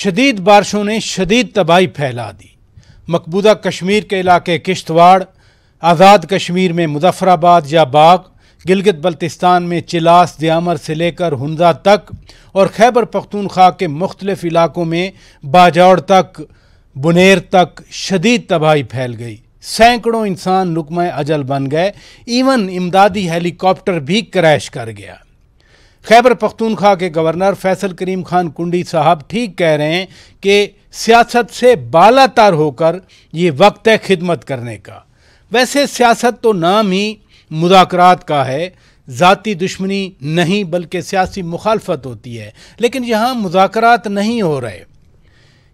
शदीद बारिशों ने शदीद तबाही फैला दी। मकबूजा कश्मीर के इलाके किश्तवाड़, आज़ाद कश्मीर में मुजफ्फराबाद या बाग, गिलगित बल्तिस्तान में चिलास दियामर से लेकर हुंजा तक और खैबर पख्तूनख्वा के मुख्तलिफ इलाकों में बाजौड़ तक, बुनेर तक शदीद तबाही फैल गई। सैकड़ों इंसान लुकमा अजल बन गए। इवन इमदादी हेलीकॉप्टर भी क्रैश कर गया। खैबर पख्तूनख्वा के गवर्नर फैसल करीम खान कुंडी साहब ठीक कह रहे हैं कि सियासत से बालातर होकर ये वक्त है खिदमत करने का। वैसे सियासत तो नाम ही मुज़ाकरात का है, ज़ाती दुश्मनी नहीं बल्कि सियासी मुखालफत होती है, लेकिन यहाँ मुज़ाकरात नहीं हो रहे।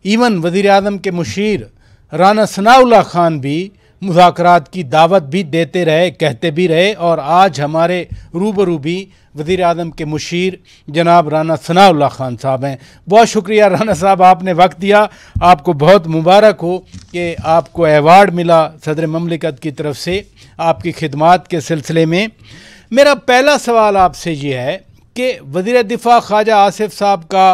इवन वज़ीर आज़म के मुशीर राना सनाउल्लाह खान भी मुज़ाकरात की दावत भी देते रहे, कहते भी रहे, और आज हमारे रूबरू भी वज़ीर आज़म के मुशीर जनाब राना सनाउल्लाह खान साहब हैं। बहुत शुक्रिया राना साहब, आपने वक्त दिया। आपको बहुत मुबारक हो कि आपको अवार्ड मिला सदर ममलिकत की तरफ से आपकी खिदमात के सिलसिले में। मेरा पहला सवाल आपसे ये है कि वज़ीर दिफ़ा ख्वाजा आसिफ साहब का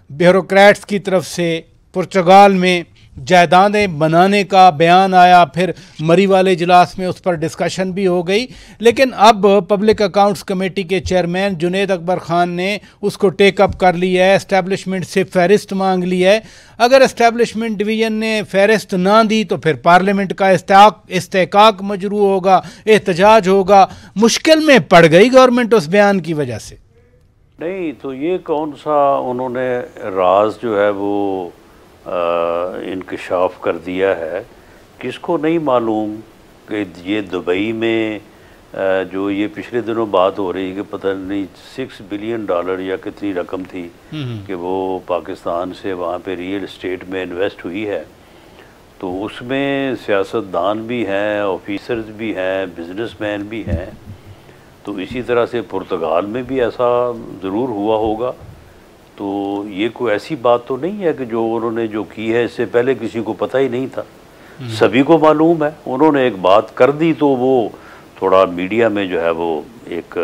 ब्यूरोक्रेट्स की तरफ से पुर्तगाल में जायदादें बनाने का बयान आया, फिर मरी वाले इजलास में उस पर डिस्कशन भी हो गई, लेकिन अब पब्लिक अकाउंट्स कमेटी के चेयरमैन जुनेद अकबर ख़ान ने उसको टेकअप कर लिया है, एस्टेब्लिशमेंट से फ़हरिस्त मांग ली है। अगर एस्टेब्लिशमेंट डिवीज़न ने फ़हरिस्त ना दी तो फिर पार्लियामेंट का इस्तेहकाक मजरू होगा, एहतजाज होगा। मुश्किल में पड़ गई गवर्नमेंट उस बयान की वजह से। नहीं तो ये कौन सा उन्होंने राज जो है वो इंकशाफ कर दिया है, किसको नहीं मालूम कि ये दुबई में जो ये पिछले दिनों बात हो रही है कि पता नहीं $6 बिलियन या कितनी रकम थी कि वो पाकिस्तान से वहाँ पे रियल एस्टेट में इन्वेस्ट हुई है। तो उसमें सियासतदान भी हैं, ऑफिसर्स भी हैं, बिजनेसमैन भी हैं। तो इसी तरह से पुर्तगाल में भी ऐसा ज़रूर हुआ होगा। तो ये कोई ऐसी बात तो नहीं है कि जो उन्होंने जो की है इससे पहले किसी को पता ही नहीं था, सभी को मालूम है। उन्होंने एक बात कर दी तो वो थोड़ा मीडिया में जो है वो एक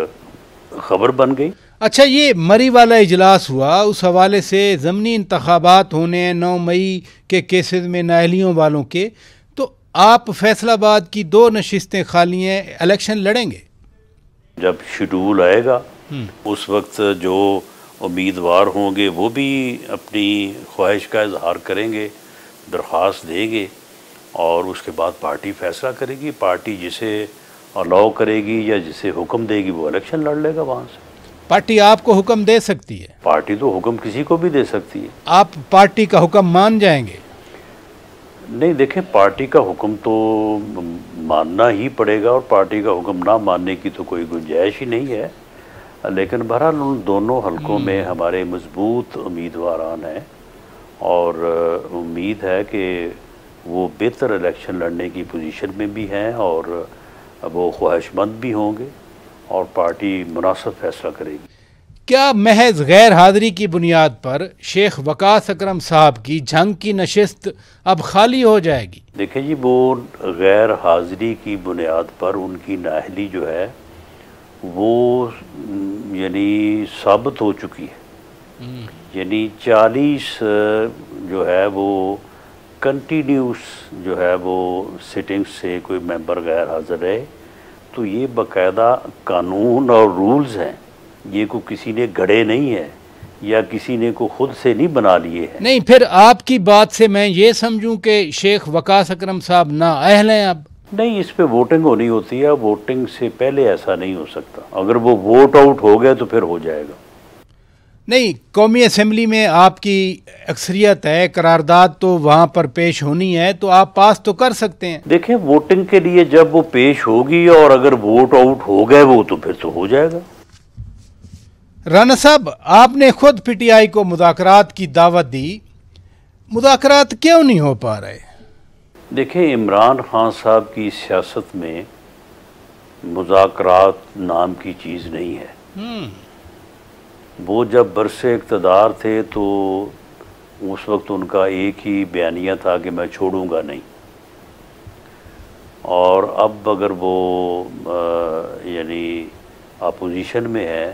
खबर बन गई। अच्छा, ये मरी वाला इजलास हुआ, उस हवाले से ज़मनी इंतखाबात होने हैं 9 मई के केसेस में नाअहलियों वालों के, तो आप फैसलाबाद की 2 नशिस्तें खाली हैं, इलेक्शन लड़ेंगे? जब शेड्यूल आएगा उस वक्त जो उम्मीदवार होंगे वो भी अपनी ख्वाहिश का इजहार करेंगे, दरख्वास्त देंगे और उसके बाद पार्टी फैसला करेगी। पार्टी जिसे अलाउ करेगी या जिसे हुक्म देगी वो इलेक्शन लड़ लेगा वहाँ से। पार्टी आपको हुक्म दे सकती है? पार्टी तो हुक्म किसी को भी दे सकती है। आप पार्टी का हुक्म मान जाएंगे? नहीं, देखें, पार्टी का हुक्म तो मानना ही पड़ेगा और पार्टी का हुक्म ना मानने की तो कोई गुंजाइश ही नहीं है। लेकिन बहरहाल उन दोनों हलकों में हमारे मजबूत उम्मीदवारान हैं और उम्मीद है कि वो बेहतर इलेक्शन लड़ने की पोजीशन में भी हैं और वो ख्वाहिशमंद भी होंगे और पार्टी मुनासिब फैसला करेगी। क्या महज गैर हाज़िरी की बुनियाद पर शेख वकास अकरम साहब की जंग की नशिस्त अब खाली हो जाएगी? देखिए जी, वो गैर हाज़िरी की बुनियाद पर उनकी नाअहली जो है वो यानी साबित हो चुकी है। यानी 40 जो है वो कंटिन्यूस जो है वो सिटिंग्स से कोई मेंबर गैर हाज़िर रहे, तो ये बाकायदा कानून और रूल्स हैं। ये को किसी ने गढ़े नहीं है या किसी ने को खुद से नहीं बना लिए हैं। नहीं, फिर आपकी बात से मैं ये समझूं कि शेख वकास अकरम साहब नाअहल हैं अब? नहीं, इस पे वोटिंग होनी होती है। वोटिंग से पहले ऐसा नहीं हो सकता। अगर वो वोट आउट हो गए तो फिर हो जाएगा। नहीं, कौमी असम्बली में आपकी अक्सरियत है, करारदाद तो वहाँ पर पेश होनी है, तो आप पास तो कर सकते हैं। देखें, वोटिंग के लिए जब वो पेश होगी और अगर वोट आउट हो गए वो तो फिर तो हो जाएगा। राना साहब, आपने खुद पीटीआई को मुज़ाकरात की दावत दी, मुज़ाकरात क्यों नहीं हो पा रहे? देखें, इमरान खान साहब की सियासत में मुज़ाकरात नाम की चीज़ नहीं है। वो जब बरसे इक़्तिदार थे तो उस वक्त उनका एक ही बयानिया था कि मैं छोड़ूंगा नहीं, और अब अगर वो यानी अपोजिशन में है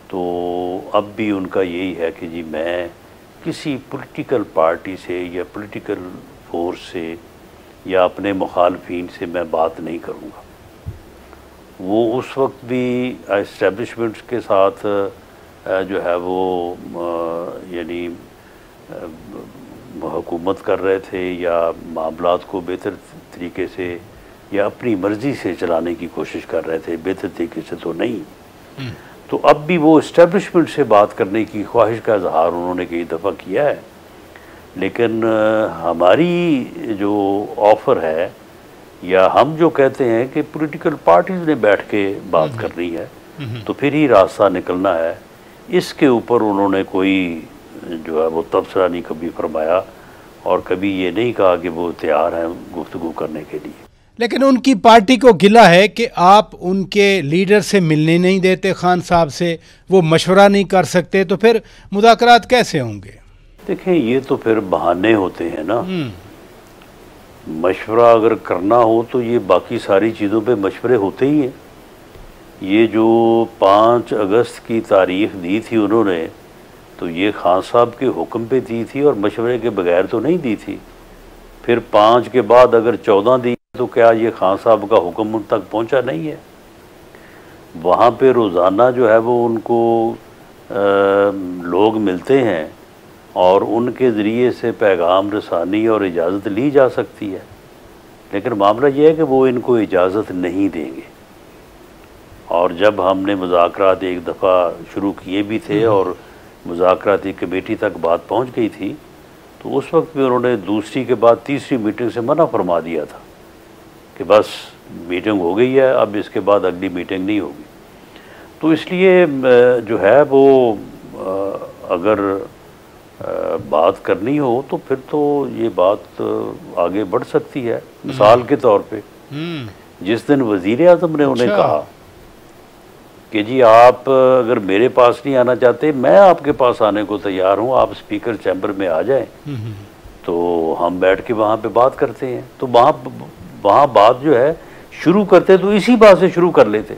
तो अब भी उनका यही है कि जी मैं किसी पॉलिटिकल पार्टी से या पॉलिटिकल फोर्स से या अपने मुखालफिन से मैं बात नहीं करूँगा। वो उस वक्त भी एस्टेब्लिशमेंट्स के साथ जो है वो यानी हुकूमत कर रहे थे या मामलात को बेहतर तरीके से या अपनी मर्ज़ी से चलाने की कोशिश कर रहे थे, बेहतर तरीके से तो नहीं। तो अब भी वो इस्टेब्लिशमेंट से बात करने की ख्वाहिश का इजहार उन्होंने कई दफ़ा किया है, लेकिन हमारी जो ऑफ़र है या हम जो कहते हैं कि पॉलिटिकल पार्टीज़ ने बैठ के बात करनी है तो फिर ही रास्ता निकलना है, इसके ऊपर उन्होंने कोई जो है वो तबसरा नहीं कभी फरमाया और कभी ये नहीं कहा कि वो तैयार हैं गुफ्तगू करने के लिए। लेकिन उनकी पार्टी को गिला है कि आप उनके लीडर से मिलने नहीं देते, खान साहब से वो मशवरा नहीं कर सकते, तो फिर मुज़ाकरात कैसे होंगे? देखें, ये तो फिर बहाने होते हैं ना। मशवरा अगर करना हो तो ये बाकी सारी चीज़ों पे मशवरे होते ही हैं। ये जो 5 अगस्त की तारीख दी थी उन्होंने, तो ये खान साहब के हुक्म पे दी थी और मशवरे के बगैर तो नहीं दी थी। फिर 5 के बाद अगर 14 दी तो क्या ये खान साहब का हुक्म उन तक पहुंचा नहीं है? वहाँ पे रोज़ाना जो है वो उनको लोग मिलते हैं और उनके ज़रिए से पैगाम रसानी और इजाज़त ली जा सकती है, लेकिन मामला ये है कि वो इनको इजाज़त नहीं देंगे। और जब हमने मुज़ाकरात एक दफ़ा शुरू किए भी थे और मुज़ाकराती कमेटी तक बात पहुंच गई थी, तो उस वक्त भी उन्होंने दूसरी के बाद तीसरी मीटिंग से मना फरमा दिया था कि बस मीटिंग हो गई है, अब इसके बाद अगली मीटिंग नहीं होगी। तो इसलिए जो है वो अगर बात करनी हो तो फिर तो ये बात आगे बढ़ सकती है। मिसाल के तौर पे जिस दिन वज़ीर आज़म ने उन्हें कहा कि जी आप अगर मेरे पास नहीं आना चाहते, मैं आपके पास आने को तैयार हूँ, आप स्पीकर चैम्बर में आ जाएं, तो हम बैठ के वहाँ पे बात करते हैं। तो वहाँ बात जो है शुरू करते तो इसी बात से शुरू कर लेते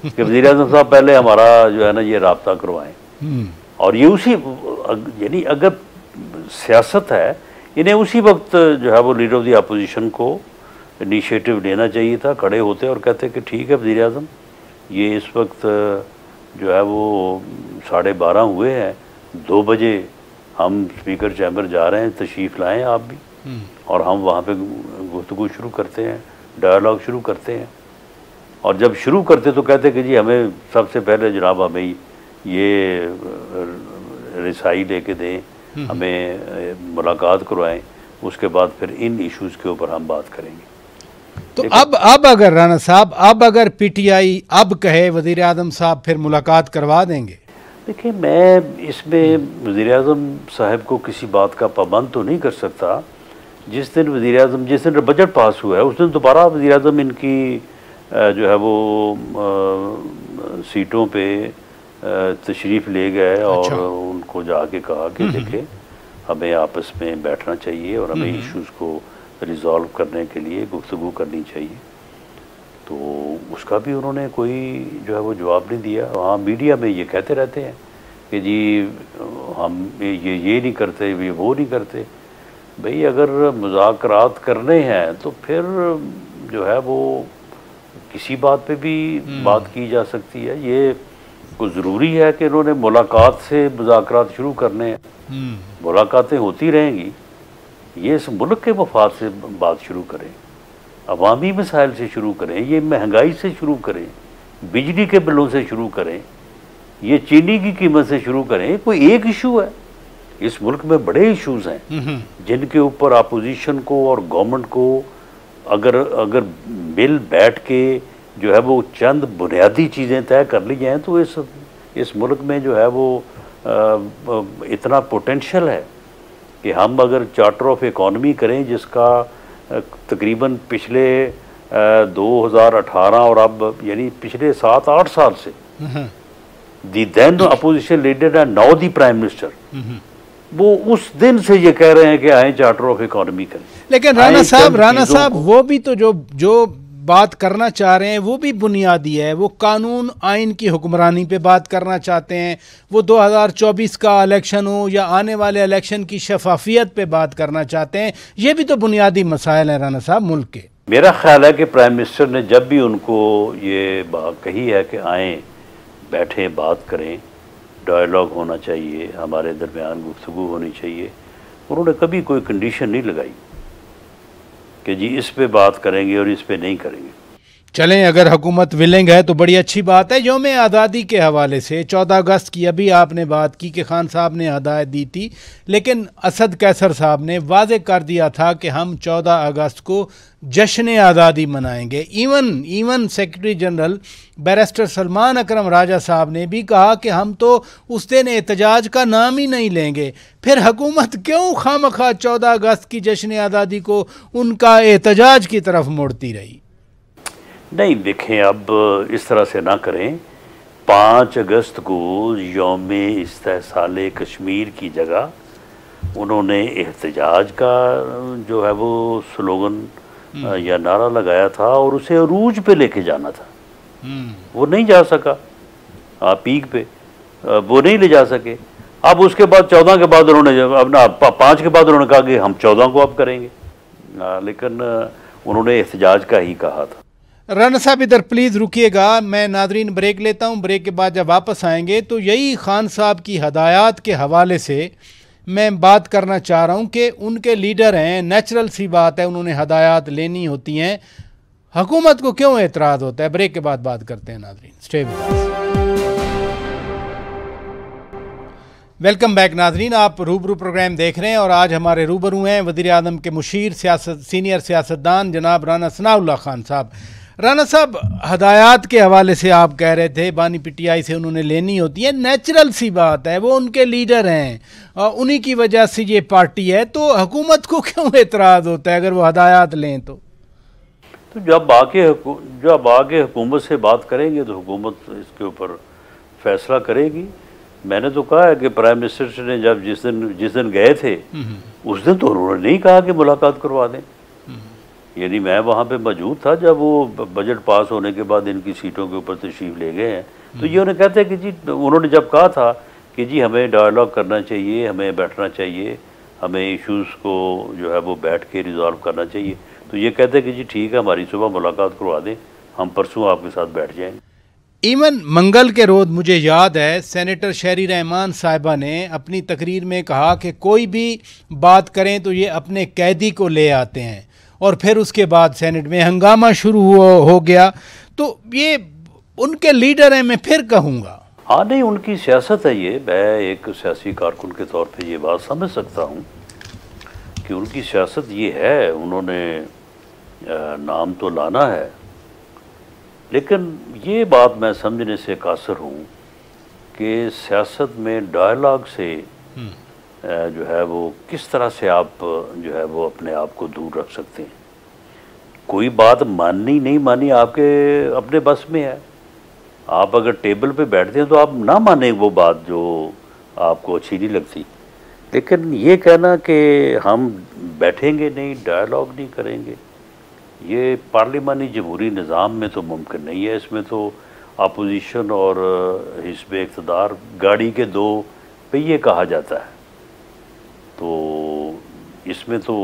कि वज़ीर आज़म साहब पहले हमारा जो है ना ये राब्ता करवाएं। और ये उसी यानी अगर सियासत है, इन्हें उसी वक्त जो है वो लीडर ऑफ द अपोजिशन को इनिशिएटिव लेना चाहिए था, खड़े होते और कहते कि ठीक है वज़ीर आज़म, ये इस वक्त जो है वो 12:30 हुए हैं, 2 बजे हम स्पीकर चैम्बर जा रहे हैं, तशरीफ़ लाएँ आप भी, और हम वहाँ पे गुफ्तगू शुरू करते हैं, डायलॉग शुरू करते हैं। और जब शुरू करते तो कहते कि जी हमें सबसे पहले जनाब हमें ये रिसाई लेके दें, हमें मुलाकात करवाएं, उसके बाद फिर इन इश्यूज़ के ऊपर हम बात करेंगे। तो अब अगर राना साहब, अब अगर पीटीआई अब कहे वज़ीर आज़म साहब फिर मुलाकात करवा देंगे? देखिए, मैं इसमें वज़ीर आज़म साहब को किसी बात का पाबंद तो नहीं कर सकता। जिस दिन बजट पास हुआ है उस दिन दोबारा वज़ीर आज़म इनकी जो है वो सीटों पे तशरीफ़ ले गए और उनको जाके कहा कि देखें हमें आपस में बैठना चाहिए और हमें इश्यूज़ को रिज़ॉल्व करने के लिए गुफ्तगू करनी चाहिए। तो उसका भी उन्होंने कोई जो है वो जवाब नहीं दिया। वहाँ मीडिया में ये कहते रहते हैं कि जी हम ये नहीं करते, ये वो नहीं करते। भाई अगर मुज़ाकरात करने हैं तो फिर जो है वो किसी बात पे भी बात की जा सकती है। ये कोई ज़रूरी है कि इन्होंने मुलाकात से मुज़ाकरात शुरू करने हैं? मुलाकातें होती रहेंगी, ये इस मुल्क के मफाद से बात शुरू करें, अवामी मसाइल से शुरू करें, ये महंगाई से शुरू करें, बिजली के बिलों से शुरू करें, ये चीनी की कीमत से शुरू करें। कोई एक इशू है? इस मुल्क में बड़े इश्यूज हैं जिनके ऊपर अपोजिशन को और गवर्नमेंट को अगर मिल बैठ के जो है वो चंद बुनियादी चीज़ें तय कर ली जाएँ तो इस मुल्क में जो है वो इतना पोटेंशियल है कि हम अगर चार्टर ऑफ इकॉनमी करें जिसका तकरीबन पिछले 2018 और अब यानी पिछले 7-8 साल से the then opposition leader and now the prime minister, वो उस दिन से ये कह रहे हैं कि आए चार्टर ऑफ इकॉनमी करें। लेकिन राना साहब वो भी तो जो बात करना चाह रहे हैं वो भी बुनियादी है। वो कानून आइन की हुक्मरानी पे बात करना चाहते हैं, वो 2024 का इलेक्शन हो या आने वाले इलेक्शन की शफाफियत पे बात करना चाहते हैं। ये भी तो बुनियादी मसाइल हैं राना साहब मुल्क के। मेरा ख्याल है कि प्राइम मिनिस्टर ने जब भी उनको ये बात कही है कि आएँ, बैठें, बात करें, डायलॉग होना चाहिए, हमारे दरमियान गुफ्तगू होनी चाहिए, उन्होंने कभी कोई कंडीशन नहीं लगाई कि जी इस पे बात करेंगे और इस पे नहीं करेंगे। चलें, अगर हुकूमत विलिंग है तो बड़ी अच्छी बात है। यौम आज़ादी के हवाले से 14 अगस्त की अभी आपने बात की कि खान साहब ने हदायत दी थी, लेकिन असद कैसर साहब ने वाज़ेह कर दिया था कि हम 14 अगस्त को जश्न आज़ादी मनाएंगे। Even secretary general barrister Salman Akram Raja साहब ने भी कहा कि हम तो उस दिन एहतजाज का नाम ही नहीं लेंगे। फिर हुकूमत क्यों खामखा 14 अगस्त की जश्न आज़ादी को उनका एहतजाज की तरफ मोड़ती रही? नहीं, देखें, अब इस तरह से ना करें। 5 अगस्त को यौम इस्तेहसाल कश्मीर की जगह उन्होंने एहतजाज का जो है वो स्लोगन या नारा लगाया था और उसे अरूज पे लेके जाना था। वो नहीं जा सका, पीक पे वो नहीं ले जा सके। अब उसके बाद 14 के बाद उन्होंने अपना 5 के बाद उन्होंने कहा कि हम 14 को अब करेंगे, लेकिन उन्होंने एहतजाज का ही कहा था। राना साहब इधर प्लीज़ रुकिएगा, मैं नादरीन ब्रेक लेता हूँ। ब्रेक के बाद जब वापस आएंगे तो यही खान साहब की हदायत के हवाले से मैं बात करना चाह रहा हूँ कि उनके लीडर हैं, नेचुरल सी बात है, उन्होंने हदायत लेनी होती हैं, हुकूमत को क्यों एतराज़ होता है? ब्रेक के बाद बात करते हैं Nadreen, stay with us. Welcome back नाजरीन, आप रूबरू प्रोग्राम देख रहे हैं और आज हमारे रूबरू हैं वज़ीर आज़म के मुशीर सीनियर सियासतदान जनाब राना सनाउल्लाह खान साहब। राना साहब, हदायत के हवाले से आप कह रहे थे बानी पीटीआई से उन्होंने लेनी होती है, नेचुरल सी बात है, वो उनके लीडर हैं और उन्हीं की वजह से ये पार्टी है, तो हुकूमत को क्यों एतराज़ होता है अगर वो हदायत लें तो? जब आके हुकूमत से बात करेंगे तो हुकूमत इसके ऊपर फैसला करेगी। मैंने तो कहा है कि प्राइम मिनिस्टर ने जब जिस दिन गए थे उस दिन तो उन्होंने नहीं कहा कि मुलाकात करवा दें। यानी मैं वहाँ पे मौजूद था जब वो बजट पास होने के बाद इनकी सीटों के ऊपर तशरीफ ले गए हैं, तो ये उन्हें कहते हैं कि जी, उन्होंने जब कहा था कि जी हमें डायलॉग करना चाहिए, हमें बैठना चाहिए, हमें इश्यूज़ को जो है वो बैठ के रिजॉल्व करना चाहिए, तो ये कहते हैं कि जी ठीक है, हमारी सुबह मुलाकात करवा दें, हम परसों आपके साथ बैठ जाएंगे। इवन मंगल के रोज़ मुझे याद है सेनेटर शहरी रहमान साहिबा ने अपनी तकरीर में कहा कि कोई भी बात करें तो ये अपने कैदी को ले आते हैं, और फिर उसके बाद सेनेट में हंगामा शुरू हो गया। तो ये उनके लीडर हैं, मैं फिर कहूँगा। हाँ, नहीं, उनकी सियासत है ये। मैं एक सियासी कारकुन के तौर पे ये बात समझ सकता हूँ कि उनकी सियासत ये है, उन्होंने नाम तो लाना है, लेकिन ये बात मैं समझने से कासर हूँ कि सियासत में डायलॉग से जो है वो किस तरह से आप जो है वो अपने आप को दूर रख सकते हैं। कोई बात माननी नहीं मानी आपके अपने बस में है। आप अगर टेबल पे बैठते हैं तो आप ना माने वो बात जो आपको अच्छी नहीं लगती, लेकिन ये कहना कि हम बैठेंगे नहीं, डायलॉग नहीं करेंगे, ये पार्लिमानी जमहूरी निज़ाम में तो मुमकिन नहीं है। इसमें तो अपोजिशन और हिस्ब इक़्तिदार गाड़ी के 2 पहिए कहा जाता है, तो इसमें तो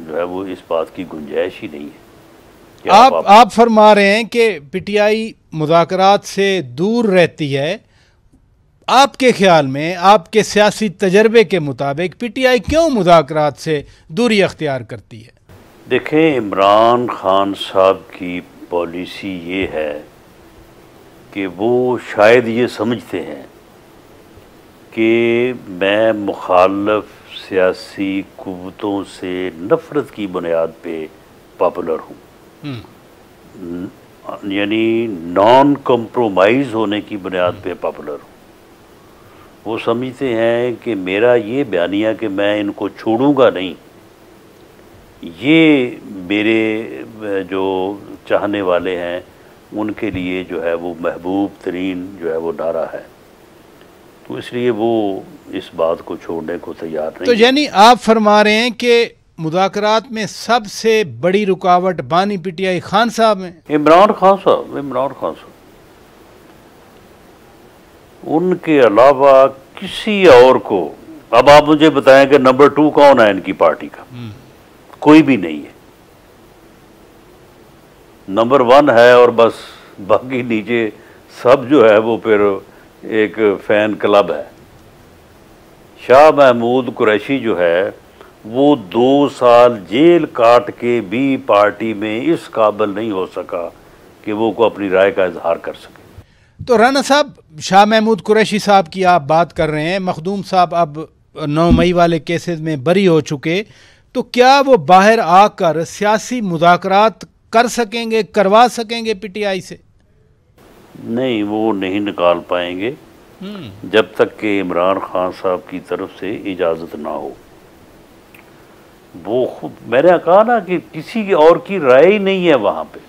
जो है वो इस बात की गुंजाइश ही नहीं है। आप फरमा रहे हैं कि पीटीआई मुज़ाकरात से दूर रहती है। आपके ख्याल में, आपके सियासी तजर्बे के मुताबिक पीटीआई क्यों मुज़ाकरात से दूरी अख्तियार करती है? देखें, इमरान खान साहब की पॉलिसी ये है कि वो शायद ये समझते हैं कि मैं मुखालफ सियासी कुव्वतों से नफ़रत की बुनियाद पे पॉपुलर हूँ, यानी नॉन कॉम्प्रोमाइज़ होने की बुनियाद पे पॉपुलर हूँ। वो समझते हैं कि मेरा ये बयानिया कि मैं इनको छोड़ूंगा नहीं, ये मेरे जो चाहने वाले हैं उनके लिए जो है वो महबूब तरीन जो है वो नारा है, तो इसलिए वो इस बात को छोड़ने को तैयार नहीं। तो यानी आप फरमा रहे हैं कि मुज़ाकरात में सबसे बड़ी रुकावट बानी पीटीआई खान साहब हैं। इमरान खान साहब उनके अलावा किसी और को, अब आप मुझे बताएं कि नंबर 2 कौन है इनकी पार्टी का? कोई भी नहीं है। नंबर 1 है और बस बाकी नीचे सब जो है वो फिर एक फैन क्लब है। शाह महमूद कुरैशी जो है वो 2 साल जेल काट के भी पार्टी में इस काबिल नहीं हो सका कि वो को अपनी राय का इजहार कर सके। तो राना साहब, शाह महमूद कुरैशी साहब की आप बात कर रहे हैं, मखदूम साहब अब 9 मई वाले केसेस में बरी हो चुके, तो क्या वो बाहर आकर सियासी मुज़ाकरात कर सकेंगे, करवा सकेंगे पीटीआई से? नहीं, वो नहीं निकाल पाएंगे जब तक कि इमरान खान साहब की तरफ से इजाज़त ना हो। वो खुद, मैंने कहा ना कि किसी की और की राय ही नहीं है वहाँ पे,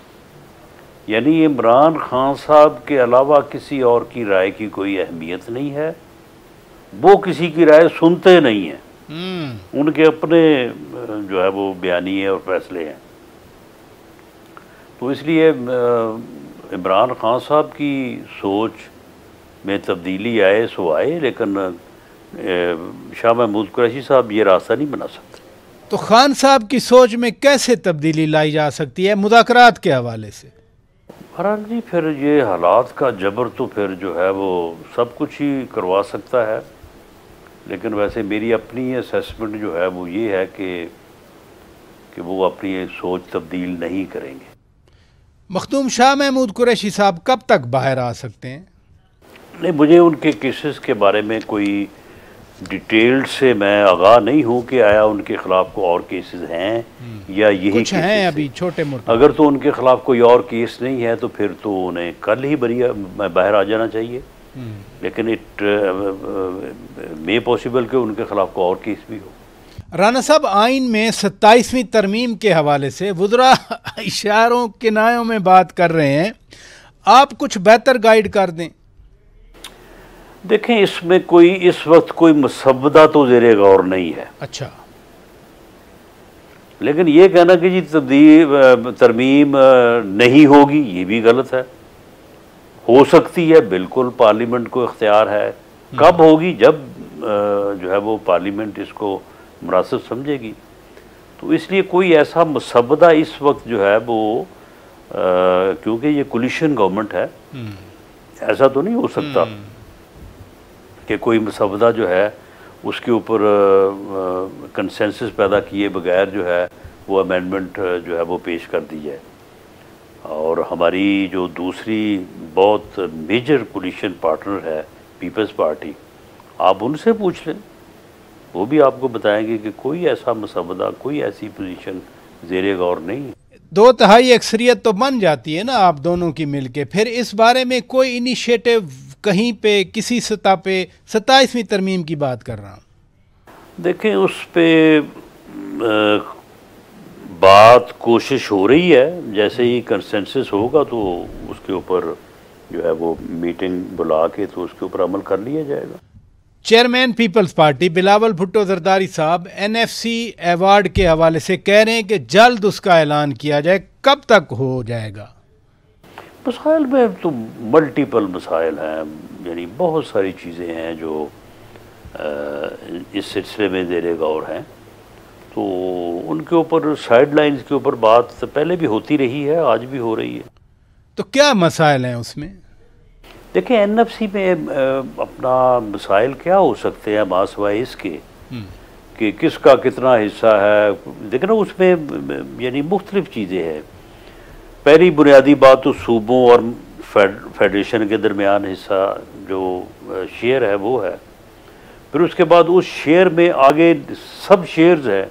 यानी इमरान खान साहब के अलावा किसी और की राय की कोई अहमियत नहीं है। वो किसी की राय सुनते नहीं हैं, उनके अपने जो है वो बयानी और फैसले हैं। तो इसलिए इमरान खान साहब की सोच में तब्दीली आए सो आए, लेकिन शाह महमूद कुरैशी साहब ये रास्ता नहीं बना सकते। तो खान साहब की सोच में कैसे तब्दीली लाई जा सकती है मुज़ाकरात के हवाले से? फरहान जी, फिर ये हालात का जबर तो फिर जो है वो सब कुछ ही करवा सकता है, लेकिन वैसे मेरी अपनी असेसमेंट जो है वो ये है कि वो अपनी सोच तब्दील नहीं करेंगे। मखदूम, शाह महमूद कुरैशी साहब कब तक बाहर आ सकते हैं? नहीं, मुझे उनके केसेस के बारे में कोई डिटेल्ड से मैं आगाह नहीं हूँ कि आया उनके खिलाफ को और केसेस हैं या यही कुछ हैं अभी छोटे मोटे। अगर तो उनके खिलाफ कोई और केस नहीं है तो फिर तो उन्हें कल ही बाहर आ जाना चाहिए, लेकिन इट मे पॉसिबल कि उनके खिलाफ को और केस भी हो। राना साहब, आइन में 27वीं तरमीम के हवाले से वुज़रा इशारों किनायों में बात कर रहे हैं, आप कुछ बेहतर गाइड कर दें। देखें, इसमें कोई इस वक्त कोई मुसव्वदा तो ज़ेरे गौर नहीं है। अच्छा, लेकिन ये कहना कि जी तरमीम नहीं होगी, ये भी गलत है। हो सकती है, बिल्कुल पार्लियामेंट को इख्तियार है। कब होगी? जब जो है वो पार्लियामेंट इसको मुनासिब समझेगी। तो इसलिए कोई ऐसा मुसव्वदा इस वक्त जो है वो क्योंकि ये कोलिशन गवर्नमेंट है, ऐसा तो नहीं हो सकता कि कोई मुसव्वदा जो है उसके ऊपर कंसेंसस पैदा किए बगैर जो है वो अमेंडमेंट जो है वो पेश कर दी जाए। और हमारी जो दूसरी बहुत मेजर कोलिशन पार्टनर है पीपल्स पार्टी, आप उनसे पूछ लें, वो भी आपको बताएंगे कि कोई ऐसा मुसव्वदा, कोई ऐसी पोजीशन ज़ेरे गौर नहीं। 2/3 अक्सरियत तो बन जाती है ना आप दोनों की मिलके, फिर इस बारे में कोई इनिशिएटिव कहीं पे किसी सतह पे? 27वीं तरमीम की बात कर रहा हूँ। देखें, उस पे बात कोशिश हो रही है, जैसे ही कंसेंसस होगा तो उसके ऊपर जो है वो मीटिंग बुला के तो उसके ऊपर अमल कर लिया जाएगा। चेयरमैन पीपल्स पार्टी बिलावल भुट्टो जरदारी साहब एनएफसी अवार्ड के हवाले से कह रहे हैं कि जल्द उसका ऐलान किया जाए, कब तक हो जाएगा? मसाइल में तो मल्टीपल मसाइल हैं, यानी बहुत सारी चीज़ें हैं जो इस सिलसिले में ज़ेरे गौर हैं। तो उनके ऊपर साइड लाइन्स के ऊपर बात पहले भी होती रही है, आज भी हो रही है। तो क्या मसाइल हैं उसमें? देखिए, एनएफसी में अपना मसाइल क्या हो सकते हैं मासवाए इसके कि किसका कितना हिस्सा है। देखिए ना, उसमें यानी मुख्तलिफ चीज़ें हैं। पहली बुनियादी बात तो सूबों और फेडरेशन के दरमियान हिस्सा जो शेयर है वो है। फिर उसके बाद उस शेयर में आगे सब शेयर्स हैं,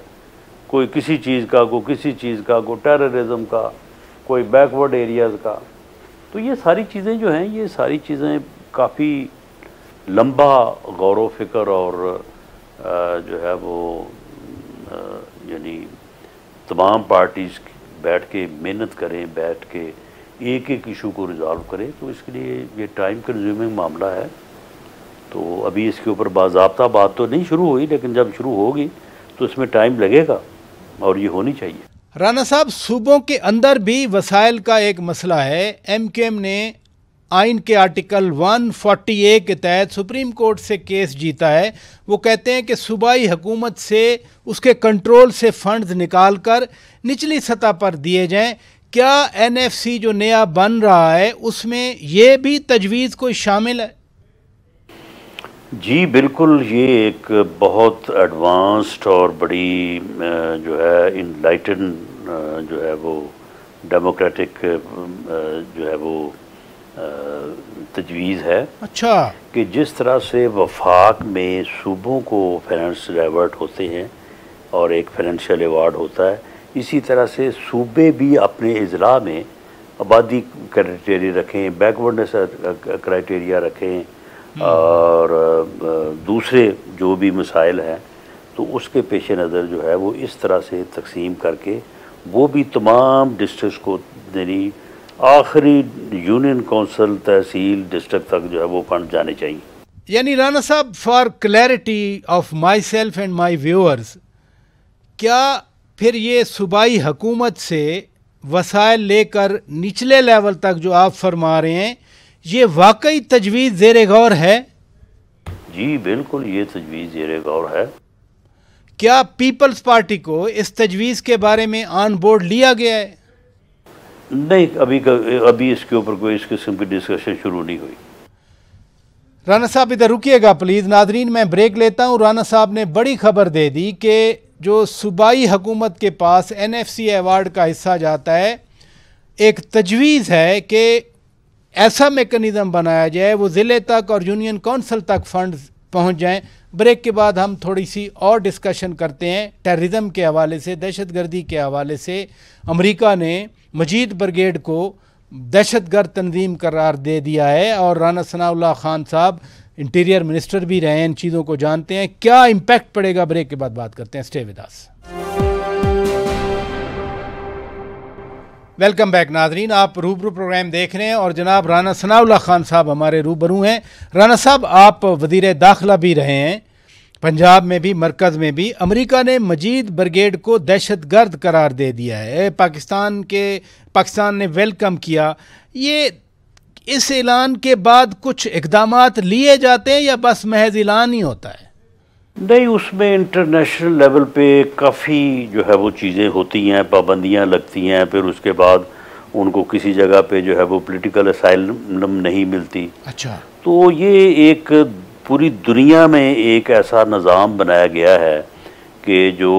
कोई किसी चीज़ का, कोई किसी चीज़ का, कोई टेररिज्म का, कोई बैकवर्ड एरियाज़ का। तो ये सारी चीज़ें जो हैं, ये सारी चीज़ें काफ़ी लंबा गौर व फिक्र और जो है वो यानी तमाम पार्टीज़ बैठ के मेहनत करें, बैठ के एक एक इशू को रिजॉल्व करें। तो इसके लिए ये टाइम कंज्यूमिंग मामला है। तो अभी इसके ऊपर बाज़ाब्ता बात तो नहीं शुरू हुई, लेकिन जब शुरू होगी तो इसमें टाइम लगेगा। और ये होनी चाहिए। राना साहब, सूबों के अंदर भी वसाइल का एक मसला है। एमकेएम ने आइन के आर्टिकल 140A के तहत सुप्रीम कोर्ट से केस जीता है। वो कहते हैं कि सूबाई हुकूमत से उसके कंट्रोल से फंड्स निकाल कर निचली सतह पर दिए जाएं। क्या एनएफसी जो नया बन रहा है उसमें ये भी तजवीज़ कोई शामिल है? जी बिल्कुल, ये एक बहुत एडवांस्ड और बड़ी जो है इनलाइटन जो है वो डेमोक्रेटिक जो है वो तजवीज़ है। अच्छा। कि जिस तरह से वफाक में सूबों को फाइनेंस डाइवर्ट होते हैं और एक फाइनेंशियल अवार्ड होता है, इसी तरह से सूबे भी अपने इजला में आबादी क्राइटेरिया रखें, बैकवर्डनेस क्राइटेरिया रखें और दूसरे जो भी मसाइल हैं, तो उसके पेश नज़र जो है वो इस तरह से तकसीम करके वो भी तमाम डिस्ट्रिक्ट को यानी आखिरी यूनियन कौंसिल तहसील डिस्ट्रिक्ट तक जो है वो फंड जाने चाहिए। यानी राना साहब, for clarity of my self and my viewers, क्या फिर ये सूबाई हुकूमत से वसाइल लेकर निचले लेवल तक जो आप फरमा रहे हैं, ये वाकई तजवीज़ ज़ेरे गौर है? जी बिल्कुल, ये तजवीज़ ज़ेरे गौर है। क्या पीपल्स पार्टी को इस तजवीज़ के बारे में ऑन बोर्ड लिया गया है? नहीं, अभी इसके ऊपर कोई इस किस्म की डिस्कशन शुरू नहीं हुई। राना साहब इधर रुकिएगा प्लीज़। नाजरीन, मैं ब्रेक लेता हूँ। राना साहब ने बड़ी खबर दे दी कि जो सूबाई हुकूमत के पास एनएफसी अवार्ड का हिस्सा जाता है, एक तजवीज़ है कि ऐसा मेकनिज़म बनाया जाए वो ज़िले तक और यूनियन कौंसिल तक फंड्स पहुँच जाएँ। ब्रेक के बाद हम थोड़ी सी और डिस्कशन करते हैं टेररिज्म के हवाले से, दहशतगर्दी के हवाले से। अमेरिका ने मजीद ब्रिगेड को दहशतगर्द तंजीम करार दे दिया है और राना सनाउल्लाह खान साहब इंटीरियर मिनिस्टर भी रहे हैं, इन चीज़ों को जानते हैं। क्या इम्पैक्ट पड़ेगा, ब्रेक के बाद बात करते हैं। Stay with us. Welcome back नाजरीन, आप रूबरू प्रोग्राम देख रहे हैं और जनाब राना सनाउल्लाह खान साहब हमारे रूबरू हैं। राना साहब, आप वज़ीर दाखिला भी रहे हैं, पंजाब में भी मरकज़ में भी। अमेरिका ने मजीद ब्रिगेड को दहशतगर्द करार दे दिया है। पाकिस्तान ने वेलकम किया। ये इस ऐलान के बाद कुछ इक़दामात लिए जाते हैं या बस महज ऐलान ही होता है? नहीं, उसमें इंटरनेशनल लेवल पे काफ़ी जो है वो चीज़ें होती हैं, पाबंदियां लगती हैं, फिर उसके बाद उनको किसी जगह पे जो है वो पॉलिटिकल असाइलम नहीं मिलती। अच्छा। तो ये एक पूरी दुनिया में एक ऐसा निज़ाम बनाया गया है कि जो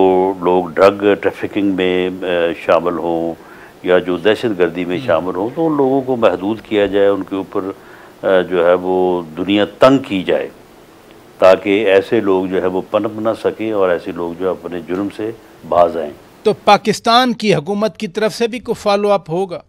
लोग ड्रग ट्रैफिकिंग में शामिल हों या जो दहशतगर्दी में शामिल हों, तो उन लोगों को महदूद किया जाए, उनके ऊपर जो है वो दुनिया तंग की जाए ताकि ऐसे लोग जो है वो पनप ना सकें और ऐसे लोग जो अपने जुर्म से बाज आएँ। तो पाकिस्तान की हुकूमत की तरफ से भी कोई फॉलो अप होगा?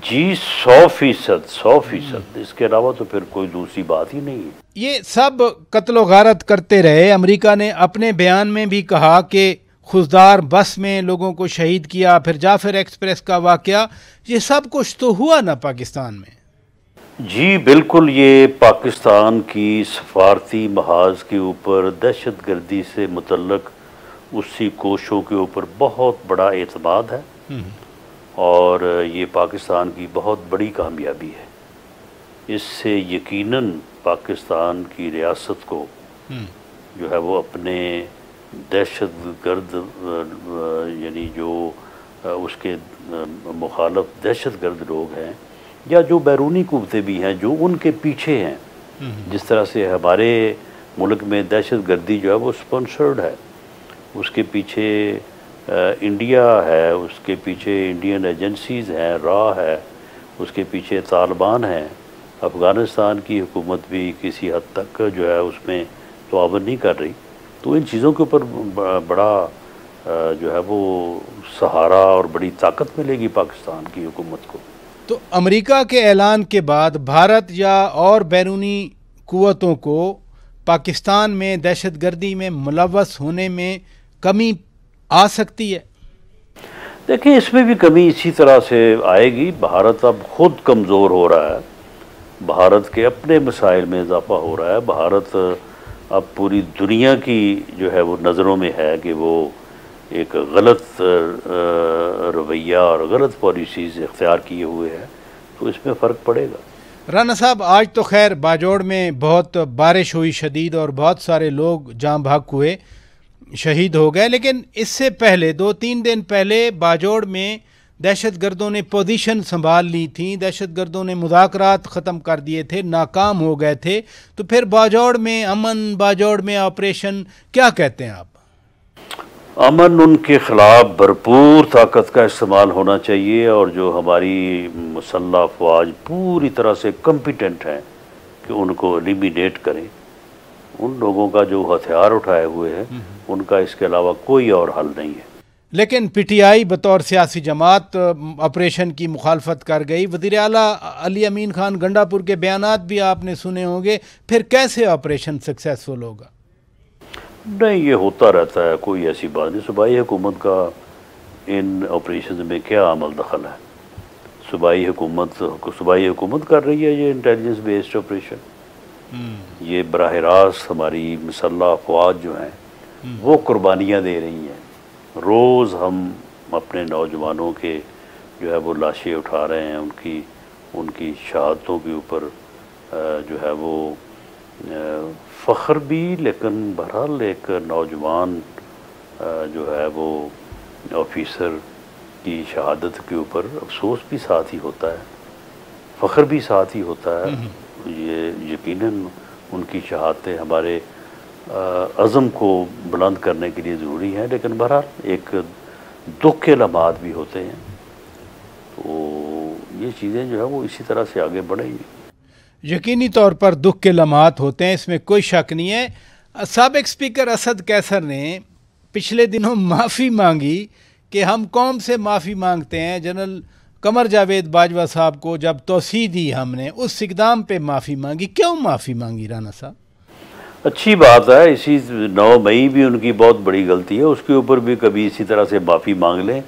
जी 100%। इसके अलावा तो फिर कोई दूसरी बात ही नहीं है। ये सब कत्लो गारत करते रहे। अमेरिका ने अपने बयान में भी कहा कि खुशदार बस में लोगों को शहीद किया, फिर जाफर एक्सप्रेस का वाकया, ये सब कुछ तो हुआ ना पाकिस्तान में? जी बिल्कुल, ये पाकिस्तान की सफारती महाज के ऊपर दहशतगर्दी से मुतल्लक उसकी कोशिशों के ऊपर बहुत बड़ा एतमाद है और ये पाकिस्तान की बहुत बड़ी कामयाबी है। इससे यकीनन पाकिस्तान की रियासत को जो है वो अपने दहशतगर्द यानी जो उसके मुखालफ दहशतगर्द लोग हैं या जो बैरूनी कुव्वतें भी हैं जो उनके पीछे हैं, जिस तरह से हमारे मुल्क में दहशतगर्दी जो है वो स्पॉन्सर्ड है, उसके पीछे इंडिया है, उसके पीछे इंडियन एजेंसीज़ हैं, रॉ है, उसके पीछे तालिबान हैं। अफ़गानिस्तान की हुकूमत भी किसी हद तक जो है उसमें तआवुन नहीं कर रही। तो इन चीज़ों के ऊपर बड़ा जो है वो सहारा और बड़ी ताकत मिलेगी पाकिस्तान की हुकूमत को। तो अमेरिका के ऐलान के बाद भारत या और बैरूनी कुव्वतों को पाकिस्तान में दहशतगर्दी में मुलव्वस होने में कमी आ सकती है? देखिए, इसमें भी कमी इसी तरह से आएगी। भारत अब खुद कमज़ोर हो रहा है, भारत के अपने मसाइल में इजाफा हो रहा है। भारत अब पूरी दुनिया की जो है वो नज़रों में है कि वो एक गलत रवैया और गलत पॉलिसीज़ इख्तियार किए हुए हैं, तो इसमें फ़र्क पड़ेगा। राना साहब, आज तो खैर बाजोड़ में बहुत बारिश हुई शदीद और बहुत सारे लोग जान भाग हुए, शहीद हो गए, लेकिन इससे पहले 2-3 दिन पहले बाजोड़ में दहशत गर्दों ने पोजीशन संभाल ली थी, दहशत गर्दों ने मुज़ाकरात ख़त्म कर दिए थे, नाकाम हो गए थे, तो फिर बाजोड़ में अमन, बाजोड़ में ऑपरेशन, क्या कहते हैं आप? अमन, उनके ख़िलाफ़ भरपूर ताकत का इस्तेमाल होना चाहिए, और जो हमारी मुसल्लह अफवाज पूरी तरह से कम्पिटेंट हैं कि उनको एलिमिनेट करें। उन लोगों का जो हथियार उठाए हुए हैं उनका इसके अलावा कोई और हल नहीं है। लेकिन पीटीआई बतौर सियासी जमात ऑपरेशन की मुखालफत कर गई। वज़ीर आला अली अमीन खान गंडापुर के बयानात भी आपने सुने होंगे, फिर कैसे ऑपरेशन सक्सेसफुल होगा? नहीं, ये होता रहता है, कोई ऐसी बात नहीं। सूबाई हुकूमत का इन ऑपरेशन में क्या अमल दखल है? सूबाई हुकूमत कर रही है ये इंटेलिजेंस बेस्ड ऑपरेशन। ये बराह रास्त हमारी मुसल्लह अफवाज जो हैं वो कुर्बानियाँ दे रही हैं। रोज़ हम अपने नौजवानों के जो है वो लाशें उठा रहे हैं, उनकी शहादतों के ऊपर जो है वो फ़ख्र भी, लेकिन बहरहाल एक नौजवान जो है वो ऑफिसर की शहादत के ऊपर अफसोस भी साथ ही होता है, फ़ख्र भी साथ ही होता है। ये यकीनन उनकी शहादतें हमारे अज़म को बुलंद करने के लिए ज़रूरी है, लेकिन बहरहाल एक दुख के लम्हात भी होते हैं, तो ये चीज़ें जो है वो इसी तरह से आगे बढ़ेंगी। यकीनी तौर पर दुख के लम्हात होते हैं, इसमें कोई शक नहीं है। साबिक स्पीकर असद कैसर ने पिछले दिनों माफ़ी मांगी कि हम कौम से माफ़ी मांगते हैं। जनरल कमर जावेद बाजवा साहब को जब तौसीह दी हमने, उस इक़दाम पे माफ़ी मांगी। क्यों माफ़ी मांगी राना साहब? अच्छी बात है, इसी 9 मई भी उनकी बहुत बड़ी गलती है, उसके ऊपर भी कभी इसी तरह से माफ़ी मांग लें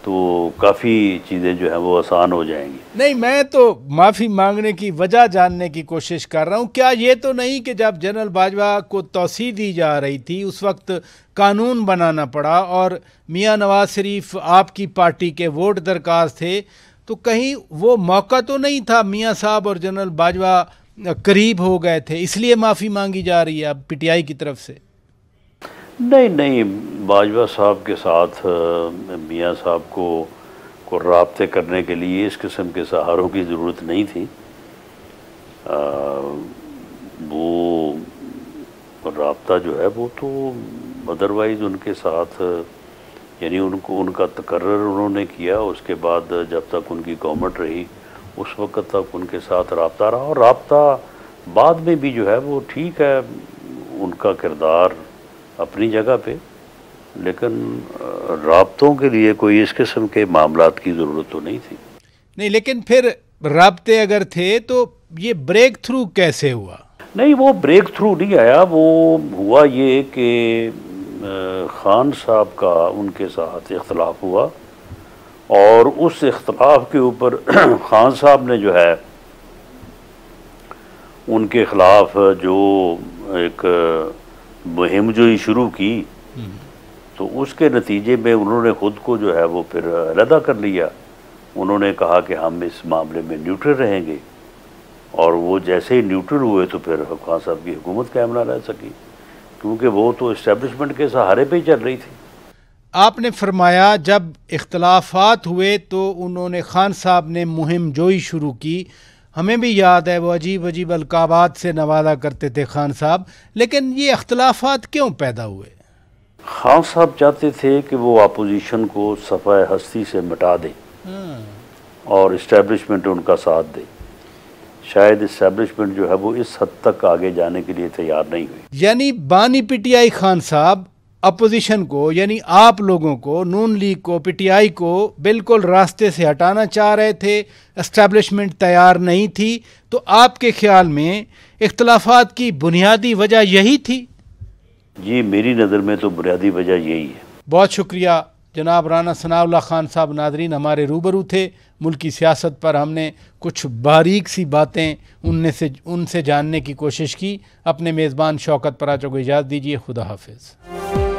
तो काफ़ी चीज़ें जो हैं वो आसान हो जाएंगी। नहीं, मैं तो माफ़ी मांगने की वजह जानने की कोशिश कर रहा हूँ। क्या ये तो नहीं कि जब जनरल बाजवा को तौसीह दी जा रही थी उस वक्त कानून बनाना पड़ा और मियाँ नवाज शरीफ आपकी पार्टी के वोट दरकार थे, तो कहीं वो मौका तो नहीं था? मियाँ साहब और जनरल बाजवा करीब हो गए थे, इसलिए माफ़ी मांगी जा रही है अब पीटीआई की तरफ से? नहीं, बाजवा साहब के साथ मियाँ साहब को राब्ते करने के लिए इस किस्म के सहारों की ज़रूरत नहीं थी। वो राब्ता जो है वो तो अदरवाइज़ उनके साथ, यानी उनका तकर्रर उन्होंने किया, उसके बाद जब तक उनकी गवर्नमेंट रही उस वक्त तक उनके साथ राब्ता रहा, और राब्ता बाद में भी जो है वो ठीक है, उनका किरदार अपनी जगह पे, लेकिन राब्तों के लिए कोई इस किस्म के मामलात की ज़रूरत तो नहीं थी। नहीं, लेकिन फिर राब्ते अगर थे तो ये ब्रेक थ्रू कैसे हुआ? नहीं, वो ब्रेक थ्रू नहीं आया, वो हुआ ये कि खान साहब का उनके साथ इख्तलाफ हुआ, और उस इख्तलाफ के ऊपर खान साहब ने जो है उनके ख़िलाफ़ जो एक मुहिम जो ही शुरू की, तो उसके नतीजे में उन्होंने ख़ुद को जो है वो फिर अलहदा कर लिया। उन्होंने कहा कि हम इस मामले में न्यूट्रल रहेंगे, और वो जैसे ही न्यूट्रल हुए तो फिर खान साहब की हुकूमत कायम ना रह सकी, क्योंकि वो तो इस्टेब्लिशमेंट के सहारे पे ही चल रही थी। आपने फरमाया जब इख्तलाफात हुए तो उन्होंने, खान साहब ने मुहिम जोई शुरू की। हमें भी याद है वो अजीब अजीब अलकाबात से नवाजा करते थे खान साहब, लेकिन ये इख्तलाफात क्यों पैदा हुए? खान साहब चाहते थे कि वो अपोजिशन को सफ़े हस्ती से मिटा दें और इस्टेब्लिशमेंट उनका साथ दे। शायद इस्टेब्लिशमेंट जो है वो इस हद तक आगे जाने के लिए तैयार नहीं हुई। यानी बानी पीटीआई खान साहब अपोजिशन को, यानी आप लोगों को, नून लीग को, पीटीआई को बिल्कुल रास्ते से हटाना चाह रहे थे, एस्टेब्लिशमेंट तैयार नहीं थी। तो आपके ख्याल में इख्तलाफात की बुनियादी वजह यही थी? जी, मेरी नज़र में तो बुनियादी वजह यही है। बहुत शुक्रिया जनाब राना सनाउल्लाह खान साहब। नाजरीन, हमारे रूबरू थे, मुल्की सियासत पर हमने कुछ बारीक सी बातें उनसे जानने की कोशिश की। अपने मेज़बान शौकत पराचो को इजाज़त दीजिए। खुदा हाफिज़।